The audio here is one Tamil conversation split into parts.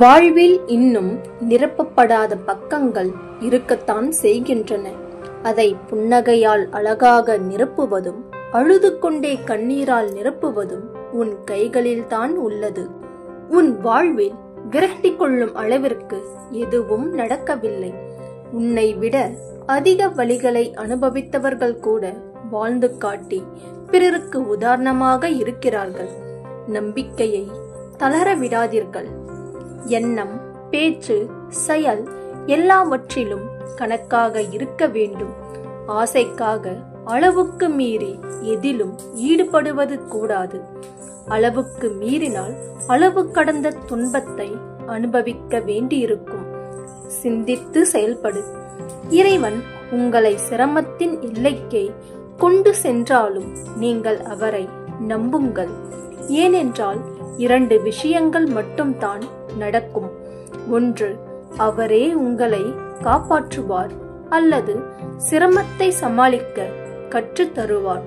வாழ்வில் இன்னும் நிரப்பப்படாத பக்கங்கள் இருக்கத்தான் செய்கின்றன. அதை புன்னகையால் அழகாக நிரப்புவதும் அழுது கொண்டே கண்ணீரால் நிரப்புவதும் உன் கைகளில்தான் உள்ளது. உன் வாழ்வில் விரட்டி கொள்ளும் அளவிற்கு எதுவும் நடக்கவில்லை. உன்னை விட அதிக வழிகளை அனுபவித்தவர்கள் கூட வாழ்ந்து காட்டி பிறருக்கு உதாரணமாக இருக்கிறார்கள். நம்பிக்கையை தளர விடாதீர்கள். எண்ணம், பேச்சு, செயல் எல்லாவற்றிலும் கணக்காக இருக்க வேண்டும். ஆசைக்காக அளவுக்கு மீறி எதிலும் ஈடுபடுவது கூடாது. அளவுக்கு மீறினால் அளவு கடந்த துன்பத்தை அனுபவிக்க வேண்டியிருக்கும். சிந்தித்து செயல்படு. இறைவன் உங்களை சிரமத்தின் எல்லைக்கே கொண்டு சென்றாலும் நீங்கள் அவரை நம்புங்கள். ஏனென்றால் 2 விஷயங்கள் மட்டும்தான் நடக்கும். ஒன்று, அவரே உங்களை காப்பாற்றுவார், அல்லது சிரமத்தை சமாளிக்க கற்று தருவார்.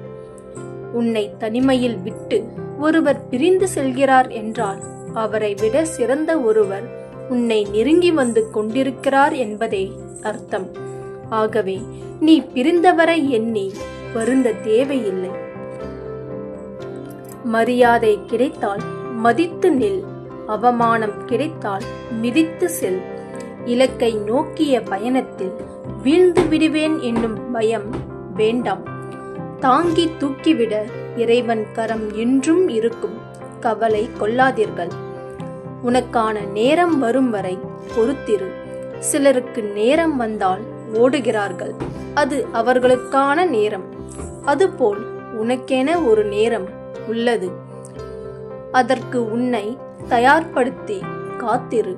உன்னை தனிமையில் விட்டு ஒருவர் பிரிந்து செல்கிறார் என்றால் அவரை விட சிறந்த ஒருவர் உன்னை நெருங்கி வந்து கொண்டிருக்கிறார் என்பதே அர்த்தம். ஆகவே நீ பிரிந்தவரை எண்ணி வருந்த தேவையில்லை. மரியாதை கிடைத்தால் மதித்து நில். அவமானம் கிடைத்தால் மிதித்து செல். இலக்கை நோக்கிய பயணத்தில் வீழ்ந்து விடுவேன் என்னும் பயம் வேண்டாம். தாங்கி தூக்கிவிட இறைவன் கரம் என்றும் இருக்கும். கவலை கொள்ளாதீர்கள். உனக்கான நேரம் வரும் வரை பொறுத்திரு. சிலருக்கு நேரம் வந்தால் ஓடுகிறார்கள். அது அவர்களுக்கான நேரம். அதுபோல் உனக்கென ஒரு நேரம் உள்ளது. அதற்கு உன்னை தயார்படுத்தி காத்திரு.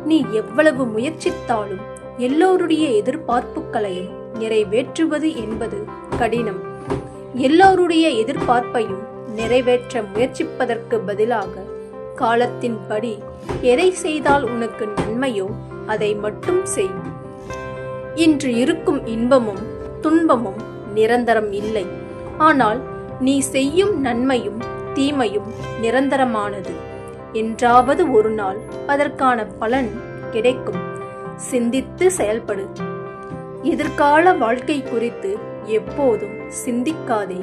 நீ எவ்வளவு முயற்சித்தாலும் எல்லோருடைய எதிர்பார்ப்புகளையும் நிறைவேற்றுவது என்பது கடினம். எல்லோருடைய எதிர்பார்ப்பையும் நிறைவேற்ற முயற்சிப்பதற்கு பதிலாக காலத்தின்படி எதை செய்தால் உனக்கு நன்மையோ அதை மட்டும் செய். இன்று இருக்கும் இன்பமும் துன்பமும் நிரந்தரம் இல்லை. ஆனால் நீ செய்யும் நன்மையும் தீமையும் நிரந்தரமானது. என்றாவது ஒரு நாள் அதற்கான பலன் கிடைக்கும். சிந்தித்து செயல்படு. எதிர்கால வாழ்க்கை குறித்து எப்போதும் சிந்திக்காதே.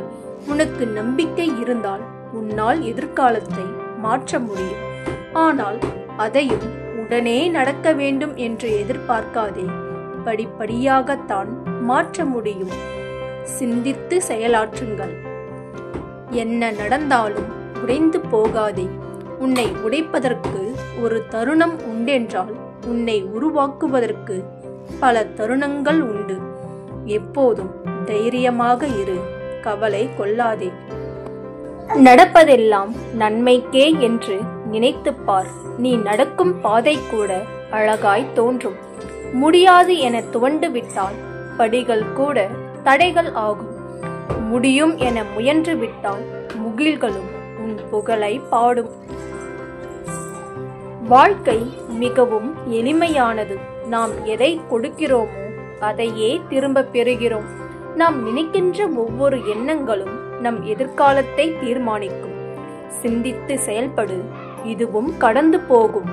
உனக்கு நம்பிக்கை இருந்தால் உன்னால் எதிர்காலத்தை மாற்ற முடியும். ஆனால் அதையும் உடனே நடக்க வேண்டும் என்று எதிர்பார்க்காதே. படிப்படியாகத்தான் மாற்ற முடியும். சிந்தித்து செயலாற்றுங்கள். என்ன நடந்தாலும் உடைந்து போகாதே. உன்னை உடைப்பதற்கு ஒரு தருணம் உண்டென்றால் உன்னை உருவாக்குவதற்கு பல தருணங்கள் உண்டு. எப்போதும் தைரியமாக இரு. கவலை கொள்ளாதே. நடப்பதெல்லாம் நன்மைக்கே என்று நினைத்துப் பார். நீ நடக்கும் பாதை கூட அழகாய் தோன்றும். முடியாது என துவண்டு விட்டால் படிகள் கூட தடைகள் ஆகும். முடியும் என முயன்று விட்டால் முகில்களும் உன் புகழை பாடும். வாழ்க்கை மிகவும் எளிமையானது. நாம் எதை கொடுக்கிறோமோ அதையே திரும்ப பெறுகிறோம். நாம் நினைக்கின்ற ஒவ்வொரு எண்ணங்களும் நம் எதிர்காலத்தை தீர்மானிக்கும். சிந்தித்து செயல்படு. இதுவும் கடந்து போகும்.